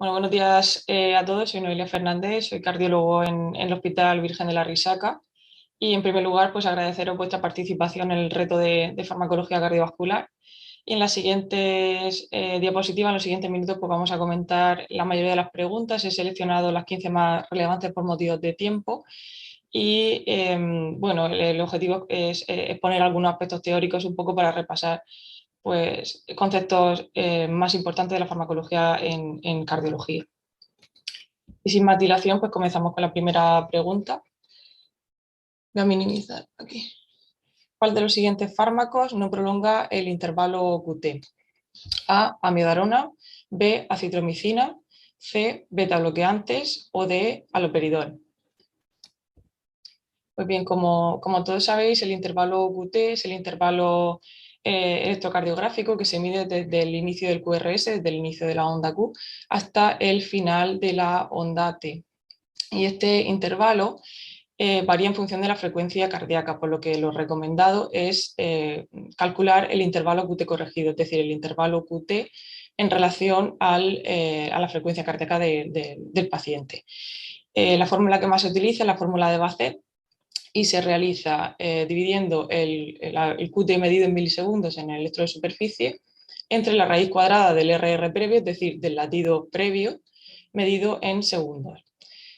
Bueno, buenos días a todos. Soy Noelia Fernández, soy cardiólogo en el Hospital Virgen de la Risaca. Y en primer lugar, pues agradeceros vuestra participación en el reto de farmacología cardiovascular. Y en las siguientes diapositivas, en los siguientes minutos, pues vamos a comentar la mayoría de las preguntas. He seleccionado las 15 más relevantes por motivos de tiempo. Y bueno, el objetivo es exponer algunos aspectos teóricos un poco para repasar pues, conceptos más importantes de la farmacología en cardiología. Y sin más dilación, pues comenzamos con la primera pregunta. Voy a minimizar aquí. ¿Cuál de los siguientes fármacos no prolonga el intervalo QT? A, amidarona, B, acitromicina, C, beta bloqueantes o D, haloperidol. Pues bien, como todos sabéis, el intervalo QT es el intervalo electrocardiográfico que se mide desde el inicio del QRS, desde el inicio de la onda Q, hasta el final de la onda T. Y este intervalo varía en función de la frecuencia cardíaca, por lo que lo recomendado es calcular el intervalo QT corregido, es decir, el intervalo QT en relación a la frecuencia cardíaca del paciente. La fórmula que más se utiliza es la fórmula de Bassett y se realiza dividiendo el QT medido en milisegundos en el electro de superficie entre la raíz cuadrada del RR previo, es decir, del latido previo, medido en segundos.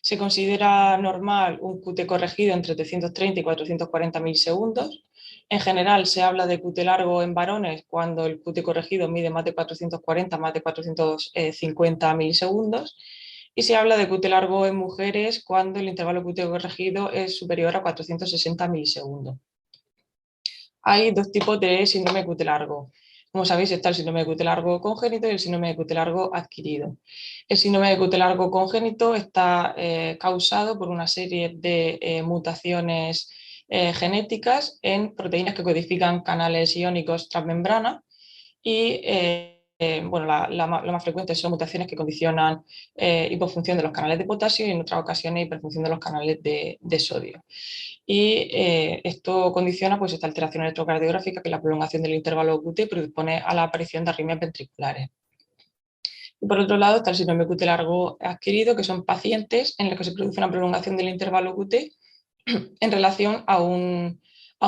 Se considera normal un QT corregido entre 330 y 440 milisegundos. En general se habla de QT largo en varones cuando el QT corregido mide más de 440, más de 450 milisegundos. Y se habla de QT largo en mujeres cuando el intervalo QT corregido es superior a 460 milisegundos. Hay dos tipos de síndrome de QT largo. Como sabéis, está el síndrome de QT largo congénito y el síndrome de QT largo adquirido. El síndrome de QT largo congénito está causado por una serie de mutaciones genéticas en proteínas que codifican canales iónicos transmembrana y bueno, lo más frecuente son mutaciones que condicionan hipofunción de los canales de potasio y en otras ocasiones hiperfunción de los canales de sodio. Y esto condiciona pues, esta alteración electrocardiográfica que la prolongación del intervalo QT predispone a la aparición de arritmias ventriculares. Y por otro lado está el síndrome QT largo adquirido, que son pacientes en los que se produce una prolongación del intervalo QT en relación a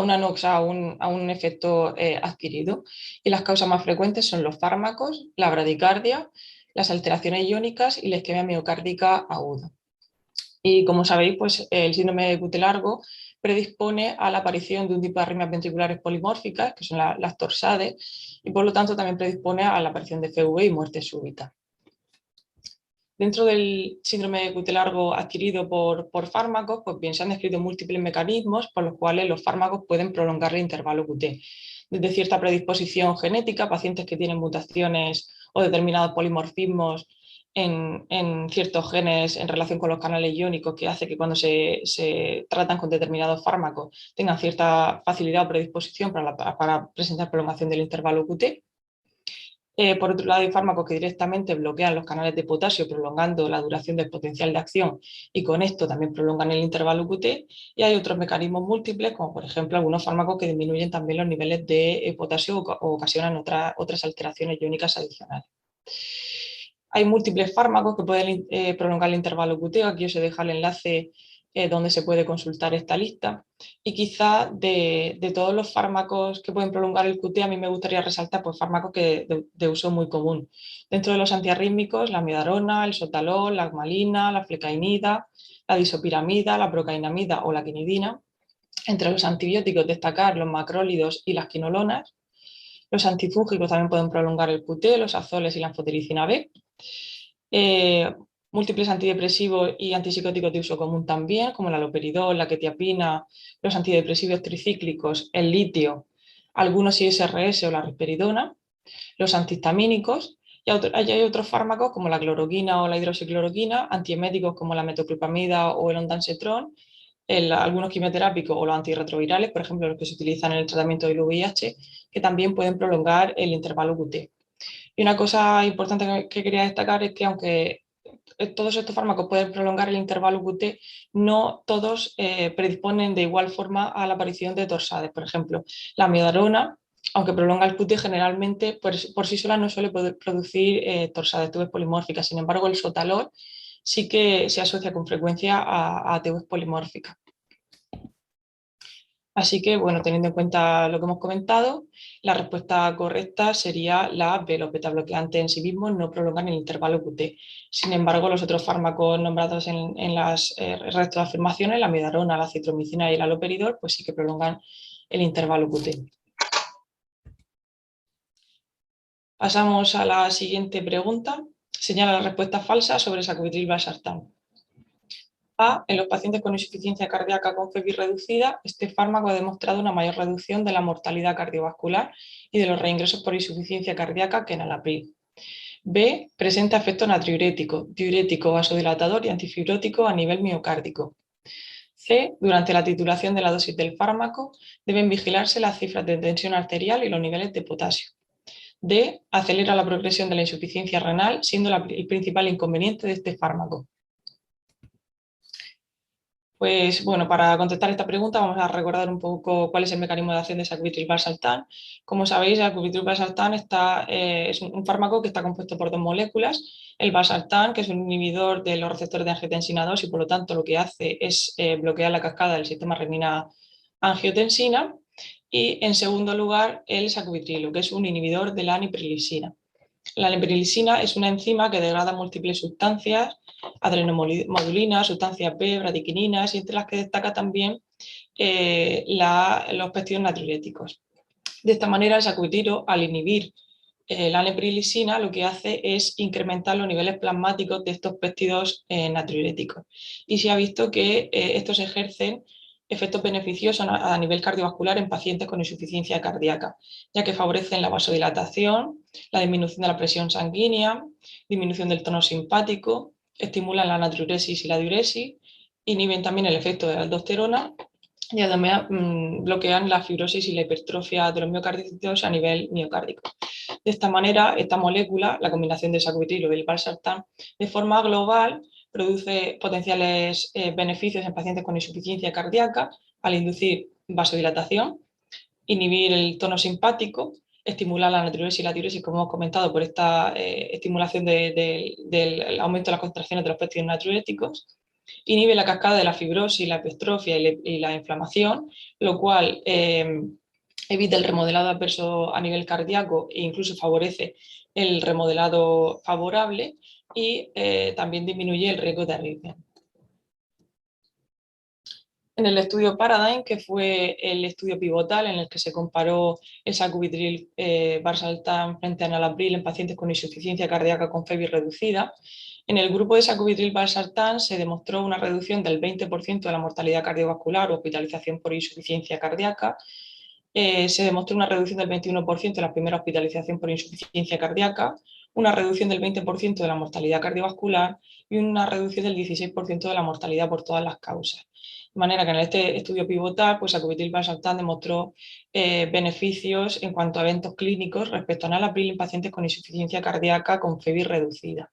una noxa, a un efecto adquirido. Y las causas más frecuentes son los fármacos, la bradicardia, las alteraciones iónicas y la isquemia miocárdica aguda. Y como sabéis, pues el síndrome de QT largo predispone a la aparición de un tipo de arritmias ventriculares polimórficas, que son las torsades, y por lo tanto también predispone a la aparición de FV y muerte súbita. Dentro del síndrome de QT largo adquirido por fármacos, pues bien, se han descrito múltiples mecanismos por los cuales los fármacos pueden prolongar el intervalo QT. Desde cierta predisposición genética, pacientes que tienen mutaciones o determinados polimorfismos en ciertos genes en relación con los canales iónicos que hace que cuando se tratan con determinados fármacos tengan cierta facilidad o predisposición para presentar prolongación del intervalo QT. Por otro lado, hay fármacos que directamente bloquean los canales de potasio, prolongando la duración del potencial de acción y con esto también prolongan el intervalo QT. Y hay otros mecanismos múltiples, como por ejemplo algunos fármacos que disminuyen también los niveles de potasio o ocasionan otras alteraciones iónicas adicionales. Hay múltiples fármacos que pueden prolongar el intervalo QT. Aquí os dejo el enlace donde se puede consultar esta lista. Y quizá de todos los fármacos que pueden prolongar el QT, a mí me gustaría resaltar pues, fármacos de uso muy común. Dentro de los antiarrítmicos, la amidarona, el sotalol, la agmalina, la flecainida, la disopiramida, la procainamida o la quinidina. Entre los antibióticos destacar los macrólidos y las quinolonas. Los antifúngicos también pueden prolongar el QT, los azoles y la anfotericina B. Múltiples antidepresivos y antipsicóticos de uso común también, como la haloperidol, la quetiapina, los antidepresivos tricíclicos, el litio, algunos ISRS o la risperidona, los antihistamínicos, y hay otros fármacos como la cloroquina o la hidroxicloroquina, antieméticos como la metoclopramida o el ondansetron, algunos quimioterápicos o los antirretrovirales, por ejemplo, los que se utilizan en el tratamiento del VIH, que también pueden prolongar el intervalo QT. Y una cosa importante que quería destacar es que aunque todos estos fármacos pueden prolongar el intervalo QT, no todos predisponen de igual forma a la aparición de torsades. Por ejemplo, la amidarona aunque prolonga el QT, generalmente por sí sola no suele poder producir torsades, TVs polimórficas. Sin embargo, el sotalol sí que se asocia con frecuencia a TVs polimórficas. Así que, bueno, teniendo en cuenta lo que hemos comentado, la respuesta correcta sería la B. Los betabloqueantes en sí mismos no prolongan el intervalo QT. Sin embargo, los otros fármacos nombrados en las restos de afirmaciones, la amidarona, la citromicina y el haloperidol, pues sí que prolongan el intervalo QT. Pasamos a la siguiente pregunta. Señala la respuesta falsa sobre sacubitril/valsartán. A. En los pacientes con insuficiencia cardíaca con FEBI reducida, este fármaco ha demostrado una mayor reducción de la mortalidad cardiovascular y de los reingresos por insuficiencia cardíaca que enalapril. B. Presenta efecto natriurético, diurético, vasodilatador y antifibrótico a nivel miocárdico. C. Durante la titulación de la dosis del fármaco deben vigilarse las cifras de tensión arterial y los niveles de potasio. D. Acelera la progresión de la insuficiencia renal, siendo el principal inconveniente de este fármaco. Pues bueno, para contestar esta pregunta vamos a recordar un poco cuál es el mecanismo de acción de sacubitril/valsartán. Como sabéis, el sacubitril/valsartán es un fármaco que está compuesto por dos moléculas. El valsartán, que es un inhibidor de los receptores de angiotensina 2 y por lo tanto lo que hace es bloquear la cascada del sistema renina-angiotensina. Y en segundo lugar, el sacubitrilo, que es un inhibidor de la aniprilisina. La leperilisina es una enzima que degrada múltiples sustancias, adrenomodulina, sustancias B, bradiquininas, y entre las que destaca también los péptidos natriuréticos. De esta manera, el sacubitrilo, al inhibir la neprilisina, lo que hace es incrementar los niveles plasmáticos de estos péptidos natriuréticos. Y se ha visto que estos ejercen efectos beneficiosos a nivel cardiovascular en pacientes con insuficiencia cardíaca, ya que favorecen la vasodilatación, la disminución de la presión sanguínea, disminución del tono simpático, estimulan la natriuresis y la diuresis, inhiben también el efecto de la aldosterona y además bloquean la fibrosis y la hipertrofia de los miocardicitos a nivel miocárdico. De esta manera, esta molécula, la combinación de sacubitrilo y el valsartán, de forma global produce potenciales beneficios en pacientes con insuficiencia cardíaca al inducir vasodilatación, inhibir el tono simpático, estimular la natriuresis y la diuresis, como hemos comentado, por esta estimulación del aumento de las contracciones de los péptidos natriuréticos, inhibe la cascada de la fibrosis, la hipertrofia y la inflamación, lo cual evita el remodelado adverso a nivel cardíaco e incluso favorece el remodelado favorable y también disminuye el riesgo de arritmia. En el estudio Paradigm, que fue el estudio pivotal en el que se comparó el sacubitril valsartán frente a enalapril en pacientes con insuficiencia cardíaca con FEBI reducida, en el grupo de sacubitril valsartán se demostró una reducción del 20% de la mortalidad cardiovascular o hospitalización por insuficiencia cardíaca. Se demostró una reducción del 21% de la primera hospitalización por insuficiencia cardíaca, una reducción del 20% de la mortalidad cardiovascular y una reducción del 16% de la mortalidad por todas las causas. De manera que en este estudio pivotal, pues sacubitril valsartán demostró beneficios en cuanto a eventos clínicos respecto a enalapril en pacientes con insuficiencia cardíaca con FEBI reducida.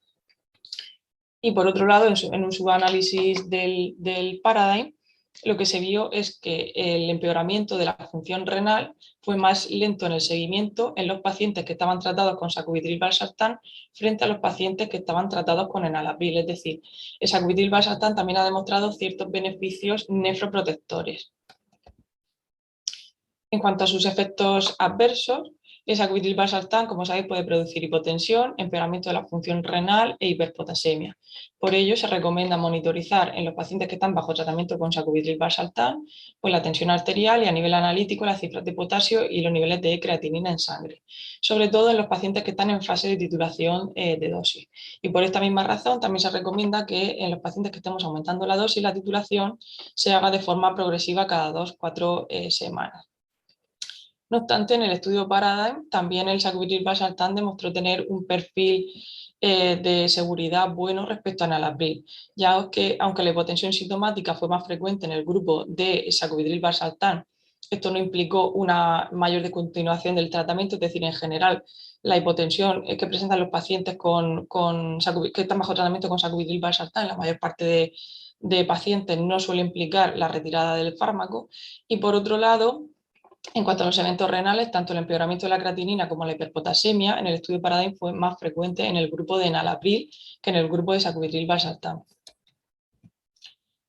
Y por otro lado, en un subanálisis del Paradigm, lo que se vio es que el empeoramiento de la función renal fue más lento en el seguimiento en los pacientes que estaban tratados con sacubitril valsartán frente a los pacientes que estaban tratados con enalapril. Es decir, el sacubitril valsartán también ha demostrado ciertos beneficios nefroprotectores. En cuanto a sus efectos adversos, el sacubitril valsartán, como sabéis, puede producir hipotensión, empeoramiento de la función renal e hiperpotasemia. Por ello, se recomienda monitorizar en los pacientes que están bajo tratamiento con sacubitril valsartán pues la tensión arterial y a nivel analítico las cifras de potasio y los niveles de creatinina en sangre, sobre todo en los pacientes que están en fase de titulación de dosis. Y por esta misma razón también se recomienda que en los pacientes que estemos aumentando la dosis, la titulación se haga de forma progresiva cada 2-4 semanas. No obstante, en el estudio Paradigm, también el sacubitril valsartán demostró tener un perfil de seguridad bueno respecto a enalapril, ya que aunque la hipotensión sintomática fue más frecuente en el grupo de sacubitril valsartán, esto no implicó una mayor descontinuación del tratamiento, es decir, en general la hipotensión que presentan los pacientes que están bajo tratamiento con sacubitril valsartán, la mayor parte de pacientes no suele implicar la retirada del fármaco. Y por otro lado, En cuanto a los eventos renales, tanto el empeoramiento de la creatinina como la hiperpotasemia en el estudio Paradigm fue más frecuente en el grupo de enalapril que en el grupo de sacubitril/valsartán.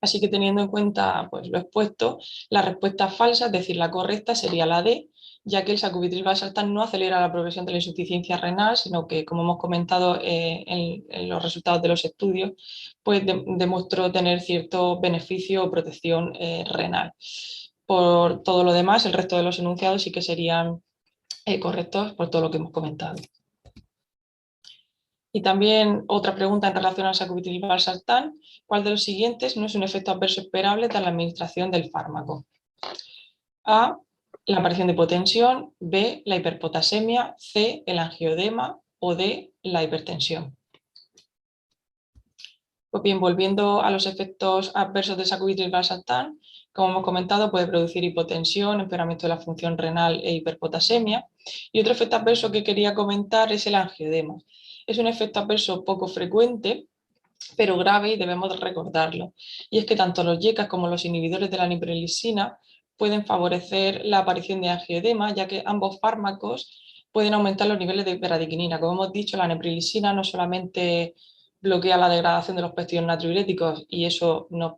Así que teniendo en cuenta pues, lo expuesto, la respuesta falsa, es decir, la correcta, sería la D, ya que el sacubitril/valsartán no acelera la progresión de la insuficiencia renal, sino que, como hemos comentado en los resultados de los estudios, pues demostró tener cierto beneficio o protección renal. Por todo lo demás, el resto de los enunciados sí que serían correctos por todo lo que hemos comentado. Y también otra pregunta en relación al sacubitril/valsartán: ¿cuál de los siguientes no es un efecto adverso esperable tras la administración del fármaco? A, la aparición de hipotensión; B, la hiperpotasemia; C, el angioedema; o D, la hipertensión. Pues bien, volviendo a los efectos adversos del sacubitril/valsartán, como hemos comentado, puede producir hipotensión, empeoramiento de la función renal e hiperpotasemia. Y otro efecto adverso que quería comentar es el angioedema. Es un efecto adverso poco frecuente, pero grave, y debemos recordarlo. Y es que tanto los YECAs como los inhibidores de la niprilisina pueden favorecer la aparición de angioedema, ya que ambos fármacos pueden aumentar los niveles de bradichinina. Como hemos dicho, la neprilisina no solamente bloquea la degradación de los péptidos natriuréticos y eso nos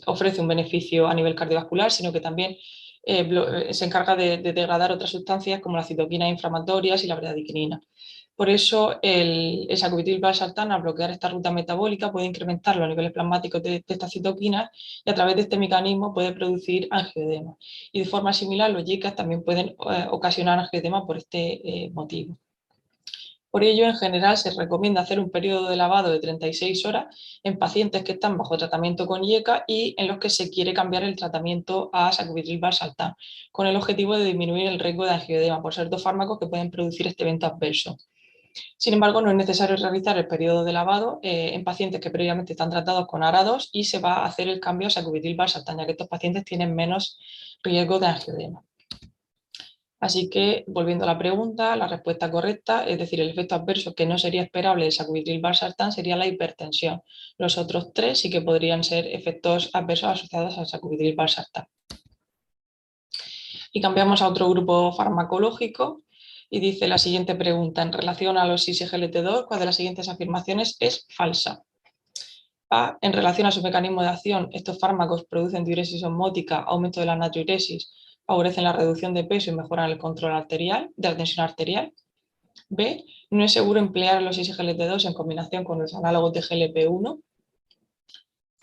ofrece un beneficio a nivel cardiovascular, sino que también se encarga de degradar otras sustancias como las citoquinas inflamatorias y la bradichinina. Por eso el sacubitril/valsartán, al bloquear esta ruta metabólica, puede incrementar los niveles plasmáticos de estas citoquinas y a través de este mecanismo puede producir angioedema. Y de forma similar, los YECAs también pueden ocasionar angioedema por este motivo. Por ello, en general, se recomienda hacer un periodo de lavado de 36 horas en pacientes que están bajo tratamiento con YECA y en los que se quiere cambiar el tratamiento a sacubitril/valsartán, con el objetivo de disminuir el riesgo de angioedema, por ser dos fármacos que pueden producir este evento adverso. Sin embargo, no es necesario realizar el periodo de lavado en pacientes que previamente están tratados con ARA2 y se va a hacer el cambio a sacubitril/valsartán, ya que estos pacientes tienen menos riesgo de angioedema. Así que, volviendo a la pregunta, la respuesta correcta, es decir, el efecto adverso que no sería esperable del sacubitril/valsartán, sería la hipertensión. Los otros tres sí que podrían ser efectos adversos asociados al sacubitril/valsartán. Y cambiamos a otro grupo farmacológico y dice la siguiente pregunta: en relación a los ISGLT2, ¿cuál de las siguientes afirmaciones es falsa? A, en relación a su mecanismo de acción, estos fármacos producen diuresis osmótica, aumento de la natriuresis, favorecen la reducción de peso y mejoran el control arterial, de la tensión arterial. B, no es seguro emplear los ISGLT2 en combinación con los análogos de GLP-1.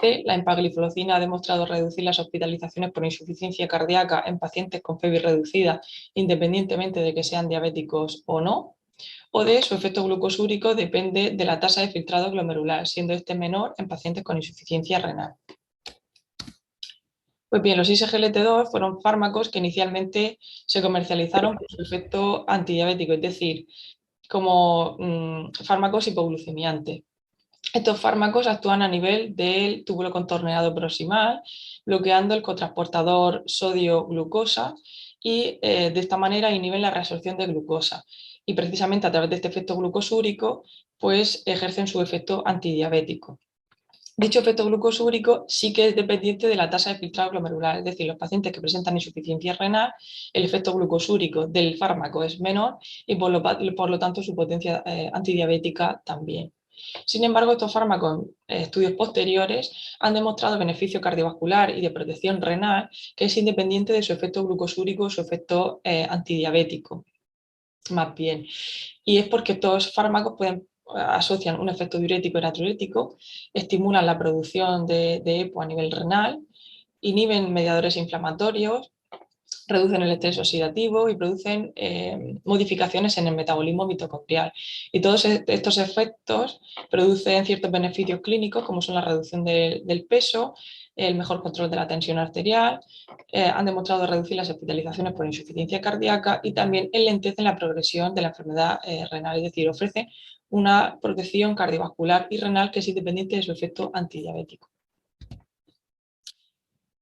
C, la empagliflozina ha demostrado reducir las hospitalizaciones por insuficiencia cardíaca en pacientes con FEBI reducida, independientemente de que sean diabéticos o no. O D, su efecto glucosúrico depende de la tasa de filtrado glomerular, siendo este menor en pacientes con insuficiencia renal. Pues bien, los ISGLT2 fueron fármacos que inicialmente se comercializaron por su efecto antidiabético, es decir, como fármacos hipoglucemiantes. Estos fármacos actúan a nivel del túbulo contorneado proximal, bloqueando el cotransportador sodio-glucosa y de esta manera inhiben la reabsorción de glucosa. Y precisamente a través de este efecto glucosúrico, pues ejercen su efecto antidiabético. Dicho efecto glucosúrico sí que es dependiente de la tasa de filtrado glomerular, es decir, los pacientes que presentan insuficiencia renal, el efecto glucosúrico del fármaco es menor y por lo tanto su potencia antidiabética también. Sin embargo, estos fármacos en estudios posteriores han demostrado beneficio cardiovascular y de protección renal que es independiente de su efecto glucosúrico o su efecto antidiabético, más bien. Y es porque estos fármacos asocian un efecto diurético y natriurético, estimulan la producción de EPO a nivel renal, inhiben mediadores inflamatorios, reducen el estrés oxidativo y producen modificaciones en el metabolismo mitocondrial. Y todos estos efectos producen ciertos beneficios clínicos, como son la reducción del peso, el mejor control de la tensión arterial, han demostrado reducir las hospitalizaciones por insuficiencia cardíaca y también enlentecen la progresión de la enfermedad renal, es decir, ofrecen una protección cardiovascular y renal que es independiente de su efecto antidiabético.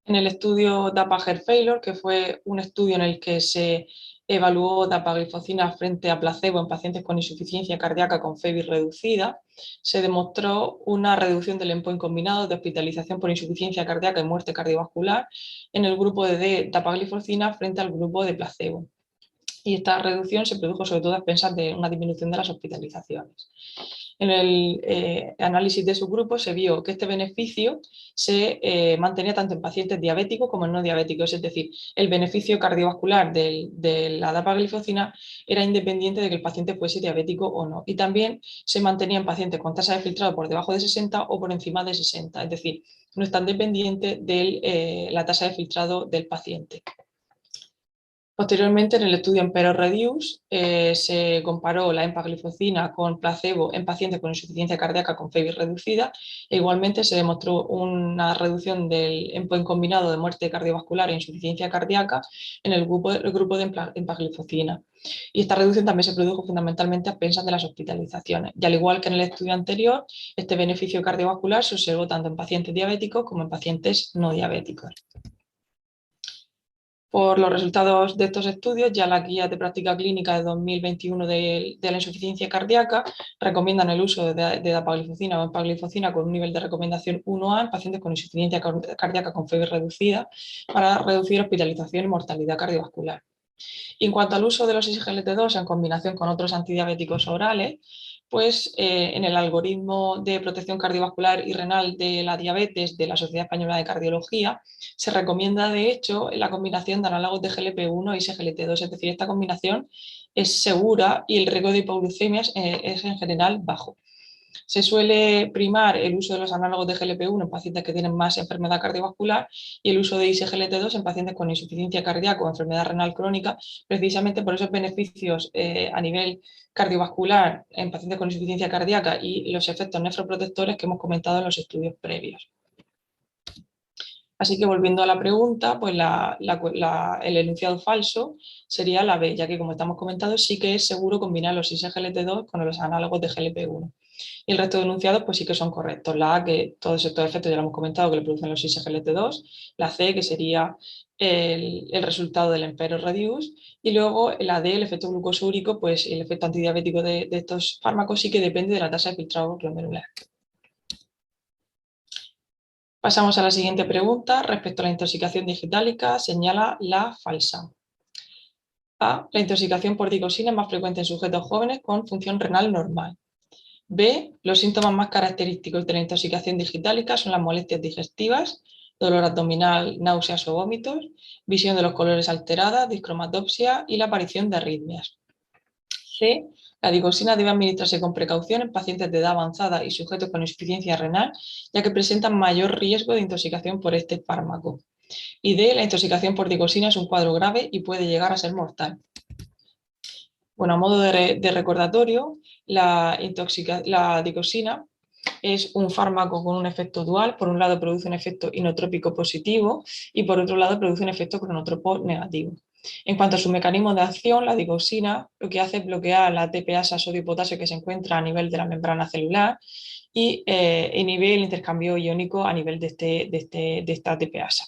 En el estudio DAPA-HEART Failure, que fue un estudio en el que se evaluó dapagliflozina frente a placebo en pacientes con insuficiencia cardíaca con FEBI reducida. Se demostró una reducción del endpoint combinado de hospitalización por insuficiencia cardíaca y muerte cardiovascular en el grupo de dapagliflozina frente al grupo de placebo. Y esta reducción se produjo sobre todo a expensas de una disminución de las hospitalizaciones. En el análisis de subgrupos se vio que este beneficio se mantenía tanto en pacientes diabéticos como en no diabéticos, es decir, el beneficio cardiovascular de la dapagliflozina era independiente de que el paciente fuese diabético o no. Y también se mantenía en pacientes con tasa de filtrado por debajo de 60 o por encima de 60, es decir, no es tan dependiente de la tasa de filtrado del paciente. Posteriormente, en el estudio Empero Reduce, se comparó la empagliflozina con placebo en pacientes con insuficiencia cardíaca con FEBI reducida e igualmente se demostró una reducción del endpoint combinado de muerte cardiovascular e insuficiencia cardíaca en el grupo de empagliflozina. Y esta reducción también se produjo fundamentalmente a expensas de las hospitalizaciones. Y al igual que en el estudio anterior, este beneficio cardiovascular se observó tanto en pacientes diabéticos como en pacientes no diabéticos. Por los resultados de estos estudios, ya la guía de práctica clínica de 2021 de la insuficiencia cardíaca recomiendan el uso de dapagliflozina o empagliflozina con un nivel de recomendación 1A en pacientes con insuficiencia cardíaca con FEBI reducida para reducir hospitalización y mortalidad cardiovascular. Y en cuanto al uso de los SGLT2 en combinación con otros antidiabéticos orales, pues en el algoritmo de protección cardiovascular y renal de la diabetes de la Sociedad Española de Cardiología se recomienda de hecho la combinación de análogos de GLP-1 y SGLT2, es decir, esta combinación es segura y el riesgo de hipoglucemias es en general bajo. Se suele primar el uso de los análogos de GLP-1 en pacientes que tienen más enfermedad cardiovascular y el uso de ISGLT2 en pacientes con insuficiencia cardíaca o enfermedad renal crónica, precisamente por esos beneficios a nivel cardiovascular en pacientes con insuficiencia cardíaca y los efectos nefroprotectores que hemos comentado en los estudios previos. Así que volviendo a la pregunta, pues el enunciado falso sería la B, ya que como estamos comentando sí que es seguro combinar los ISGLT2 con los análogos de GLP-1. Y el resto de enunciados pues sí que son correctos. La A, que todos estos efectos ya lo hemos comentado, que le producen los ISGLT2. La C, que sería el resultado del Empero Reduce. Y luego la D, el efecto glucosúrico, pues el efecto antidiabético de estos fármacos sí que depende de la tasa de filtrado glomerular. Pasamos a la siguiente pregunta. Respecto a la intoxicación digitálica, señala la falsa. A. La intoxicación por digoxina es más frecuente en sujetos jóvenes con función renal normal. B. Los síntomas más característicos de la intoxicación digitálica son las molestias digestivas, dolor abdominal, náuseas o vómitos, visión de los colores alterada, discromatopsia y la aparición de arritmias. C. La digoxina debe administrarse con precaución en pacientes de edad avanzada y sujetos con insuficiencia renal, ya que presentan mayor riesgo de intoxicación por este fármaco. Y D. La intoxicación por digoxina es un cuadro grave y puede llegar a ser mortal. Bueno, a modo de recordatorio, la digoxina es un fármaco con un efecto dual. Por un lado produce un efecto inotrópico positivo y por otro lado produce un efecto cronotrópico negativo. En cuanto a su mecanismo de acción, la digoxina lo que hace es bloquear la ATPasa sodio-potasio que se encuentra a nivel de la membrana celular y inhibe el intercambio iónico a nivel de esta ATPasa.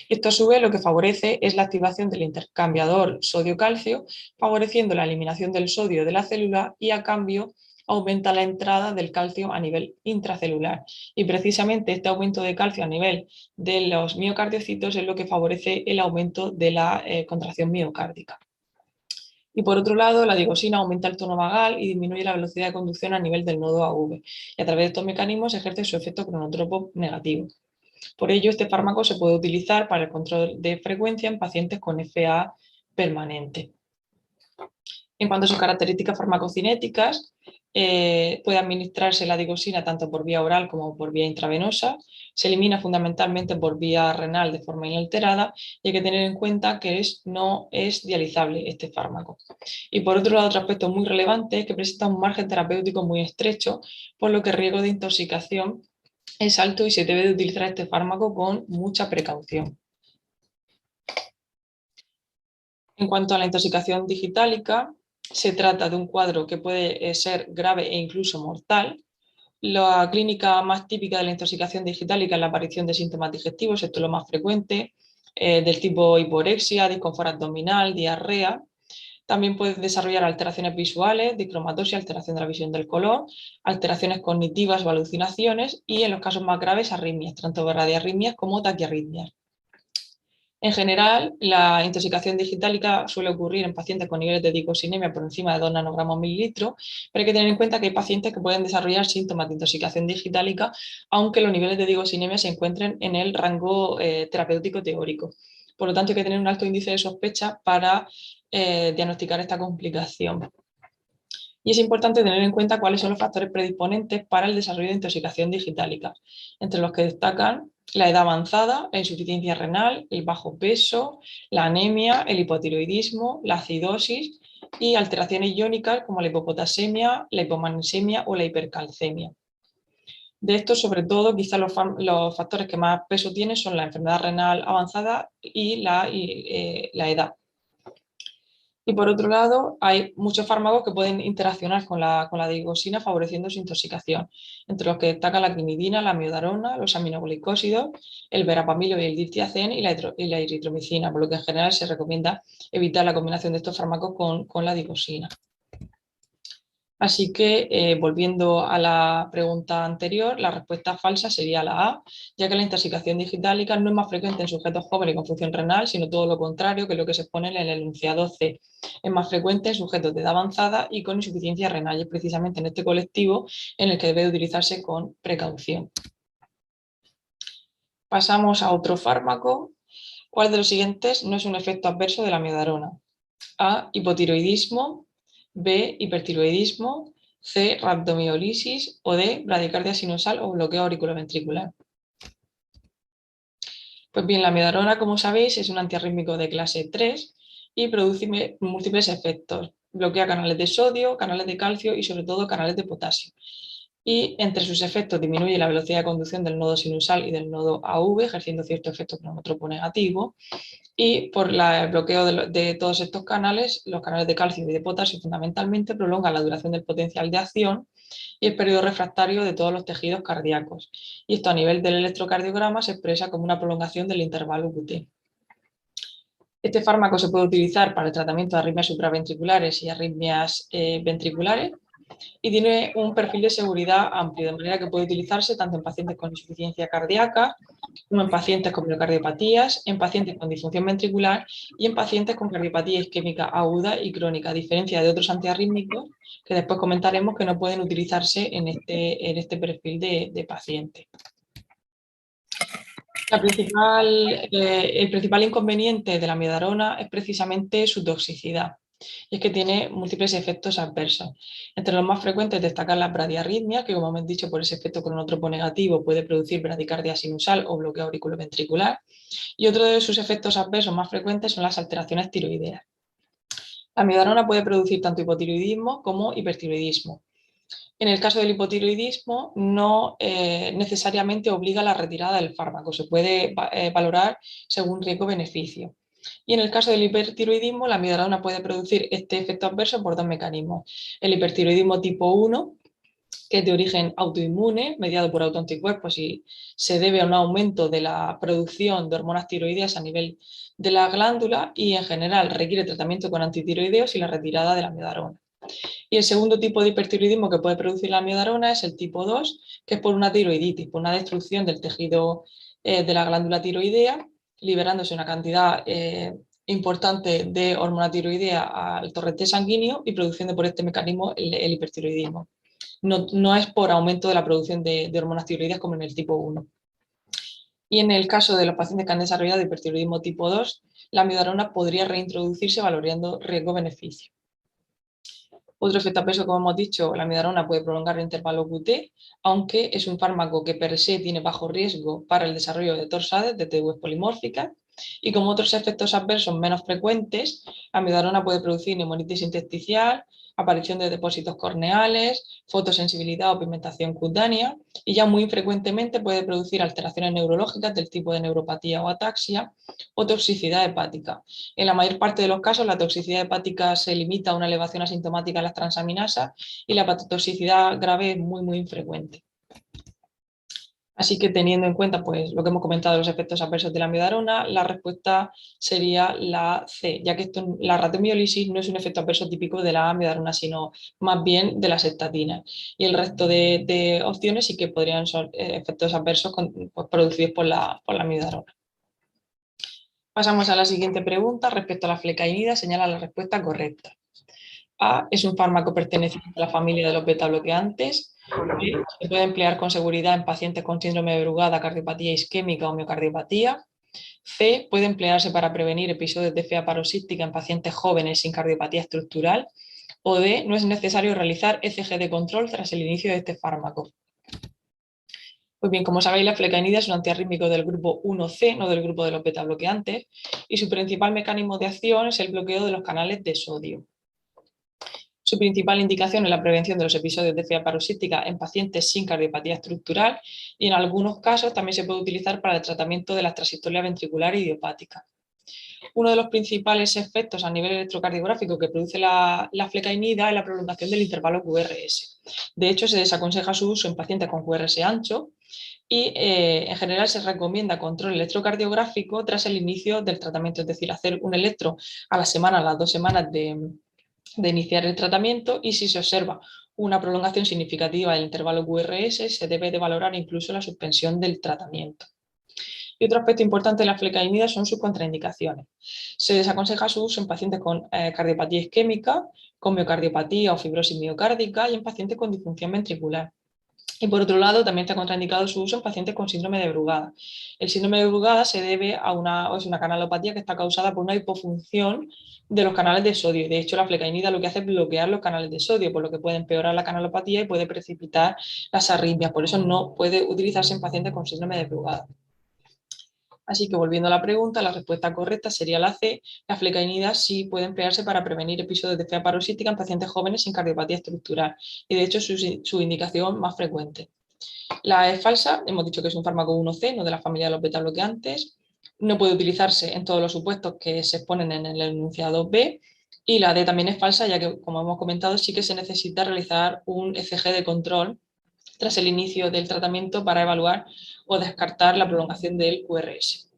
Esto a su vez lo que favorece es la activación del intercambiador sodio-calcio, favoreciendo la eliminación del sodio de la célula y a cambio aumenta la entrada del calcio a nivel intracelular. Y precisamente este aumento de calcio a nivel de los miocardiocitos es lo que favorece el aumento de la contracción miocárdica. Y por otro lado, la digoxina aumenta el tono vagal y disminuye la velocidad de conducción a nivel del nodo AV. Y a través de estos mecanismos ejerce su efecto cronotropo negativo. Por ello, este fármaco se puede utilizar para el control de frecuencia en pacientes con FA permanente. En cuanto a sus características farmacocinéticas, puede administrarse la digoxina tanto por vía oral como por vía intravenosa. Se elimina fundamentalmente por vía renal de forma inalterada y hay que tener en cuenta que no es dializable este fármaco. Y por otro lado, otro aspecto muy relevante es que presenta un margen terapéutico muy estrecho, por lo que el riesgo de intoxicación es alto y se debe de utilizar este fármaco con mucha precaución. En cuanto a la intoxicación digitálica, se trata de un cuadro que puede ser grave e incluso mortal. La clínica más típica de la intoxicación digitálica es la aparición de síntomas digestivos, esto es lo más frecuente, del tipo hiporexia, disconfort abdominal, diarrea. También puede desarrollar alteraciones visuales, dicromatosis, alteración de la visión del color, alteraciones cognitivas o alucinaciones y, en los casos más graves, arritmias, tanto bradiarritmias como taquiarritmias. En general, la intoxicación digitálica suele ocurrir en pacientes con niveles de glicosinemia por encima de 2 nanogramos mililitros, pero hay que tener en cuenta que hay pacientes que pueden desarrollar síntomas de intoxicación digitálica, aunque los niveles de glicosinemia se encuentren en el rango terapéutico teórico. Por lo tanto, hay que tener un alto índice de sospecha para diagnosticar esta complicación. Y es importante tener en cuenta cuáles son los factores predisponentes para el desarrollo de intoxicación digitálica, entre los que destacan la edad avanzada, la insuficiencia renal, el bajo peso, la anemia, el hipotiroidismo, la acidosis y alteraciones iónicas como la hipopotasemia, la hipomagnesemia o la hipercalcemia. De estos, sobre todo, quizás los factores que más peso tienen son la enfermedad renal avanzada y la edad. Y por otro lado, hay muchos fármacos que pueden interaccionar con la digoxina favoreciendo su intoxicación, entre los que destacan la quinidina, la amiodarona, los aminoglicósidos, el verapamilo y el diltiazem y la eritromicina, por lo que en general se recomienda evitar la combinación de estos fármacos con la digoxina. Así que, volviendo a la pregunta anterior, la respuesta falsa sería la A, ya que la intoxicación digitálica no es más frecuente en sujetos jóvenes con función renal, sino todo lo contrario, que es lo que se expone en el enunciado C. Es más frecuente en sujetos de edad avanzada y con insuficiencia renal, y es precisamente en este colectivo en el que debe utilizarse con precaución. Pasamos a otro fármaco. ¿Cuál de los siguientes no es un efecto adverso de la amiodarona? A, hipotiroidismo, B, hipertiroidismo, C, rabdomiolisis o D, bradicardia sinusal o bloqueo auriculoventricular. Pues bien, la amiodarona, como sabéis, es un antiarrítmico de clase 3 y produce múltiples efectos. Bloquea canales de sodio, canales de calcio y sobre todo canales de potasio. Y entre sus efectos disminuye la velocidad de conducción del nodo sinusal y del nodo AV, ejerciendo cierto efecto cronotropo negativo. Y por el bloqueo de todos estos canales, los canales de calcio y de potasio fundamentalmente prolongan la duración del potencial de acción y el periodo refractario de todos los tejidos cardíacos. Y esto a nivel del electrocardiograma se expresa como una prolongación del intervalo QT. Este fármaco se puede utilizar para el tratamiento de arritmias supraventriculares y arritmias ventriculares y tiene un perfil de seguridad amplio, de manera que puede utilizarse tanto en pacientes con insuficiencia cardíaca, como en pacientes con miocardiopatías, en pacientes con disfunción ventricular y en pacientes con cardiopatía isquémica aguda y crónica, a diferencia de otros antiarrítmicos que después comentaremos que no pueden utilizarse en este perfil de paciente. El principal inconveniente de la amiodarona es precisamente su toxicidad, y es que tiene múltiples efectos adversos. Entre los más frecuentes destacan las bradiarritmias, que como hemos dicho por ese efecto cronotropo negativo puede producir bradicardia sinusal o bloqueo auriculoventricular, y otro de sus efectos adversos más frecuentes son las alteraciones tiroideas. La amiodarona puede producir tanto hipotiroidismo como hipertiroidismo. En el caso del hipotiroidismo, no necesariamente obliga a la retirada del fármaco, se puede valorar según riesgo-beneficio. Y en el caso del hipertiroidismo, la amiodarona puede producir este efecto adverso por dos mecanismos. El hipertiroidismo tipo 1, que es de origen autoinmune, mediado por autoanticuerpos y se debe a un aumento de la producción de hormonas tiroideas a nivel de la glándula y en general requiere tratamiento con antitiroideos y la retirada de la amiodarona. Y el segundo tipo de hipertiroidismo que puede producir la amiodarona es el tipo 2, que es por una tiroiditis, por una destrucción del tejido de la glándula tiroidea, liberándose una cantidad importante de hormona tiroidea al torrente sanguíneo y produciendo por este mecanismo el hipertiroidismo. No es por aumento de la producción de hormonas tiroideas como en el tipo 1. Y en el caso de los pacientes que han desarrollado hipertiroidismo tipo 2, la amiodarona podría reintroducirse valorando riesgo-beneficio. Otro efecto adverso, como hemos dicho, la amiodarona puede prolongar el intervalo QT, aunque es un fármaco que per se tiene bajo riesgo para el desarrollo de torsades de TVs polimórficas. Y como otros efectos adversos menos frecuentes, la amiodarona puede producir neumonitis intersticial, aparición de depósitos corneales, fotosensibilidad o pigmentación cutánea, y ya muy frecuentemente puede producir alteraciones neurológicas del tipo de neuropatía o ataxia o toxicidad hepática. En la mayor parte de los casos, la toxicidad hepática se limita a una elevación asintomática de las transaminasas y la hepatotoxicidad grave es muy infrecuente. Así que teniendo en cuenta pues, lo que hemos comentado de los efectos adversos de la amiodarona, la respuesta sería la C, ya que la ratiomiólisis no es un efecto adverso típico de la amiodarona, sino más bien de las estatinas. Y el resto de opciones sí que podrían ser efectos adversos pues, producidos por la amiodarona. Pasamos a la siguiente pregunta. Respecto a la flecainida, señala la respuesta correcta. A, es un fármaco perteneciente a la familia de los beta-bloqueantes. B, se puede emplear con seguridad en pacientes con síndrome de Brugada, cardiopatía isquémica o miocardiopatía. C, puede emplearse para prevenir episodios de fea paroxística en pacientes jóvenes sin cardiopatía estructural. O D, no es necesario realizar ECG de control tras el inicio de este fármaco. Pues bien, como sabéis, la flecainida es un antiarrítmico del grupo 1C, no del grupo de los beta-bloqueantes, y su principal mecanismo de acción es el bloqueo de los canales de sodio. Su principal indicación es la prevención de los episodios de fea paroxística en pacientes sin cardiopatía estructural y en algunos casos también se puede utilizar para el tratamiento de la trasistolia ventricular idiopática. Uno de los principales efectos a nivel electrocardiográfico que produce la flecainida es la prolongación del intervalo QRS. De hecho, se desaconseja su uso en pacientes con QRS ancho y en general se recomienda control electrocardiográfico tras el inicio del tratamiento, es decir, hacer un electro a la semana, a las 2 semanas de iniciar el tratamiento, y si se observa una prolongación significativa del intervalo QRS, se debe de valorar incluso la suspensión del tratamiento. Y otro aspecto importante de la flecainida son sus contraindicaciones. Se desaconseja su uso en pacientes con cardiopatía isquémica, con miocardiopatía o fibrosis miocárdica y en pacientes con disfunción ventricular. Y por otro lado, también está contraindicado su uso en pacientes con síndrome de Brugada. El síndrome de Brugada se debe a es una canalopatía que está causada por una hipofunción de los canales de sodio. Y de hecho, la flecainida lo que hace es bloquear los canales de sodio, por lo que puede empeorar la canalopatía y puede precipitar las arritmias. Por eso no puede utilizarse en pacientes con síndrome de Brugada. Así que volviendo a la pregunta, la respuesta correcta sería la C. La flecainida sí puede emplearse para prevenir episodios de fea paroxística en pacientes jóvenes sin cardiopatía estructural y de hecho es su indicación más frecuente. La es falsa, hemos dicho que es un fármaco 1C, no de la familia de los beta-bloqueantes. No puede utilizarse en todos los supuestos que se exponen en el enunciado B. Y la D también es falsa, ya que, como hemos comentado, sí que se necesita realizar un ECG de control tras el inicio del tratamiento para evaluar o descartar la prolongación del QRS.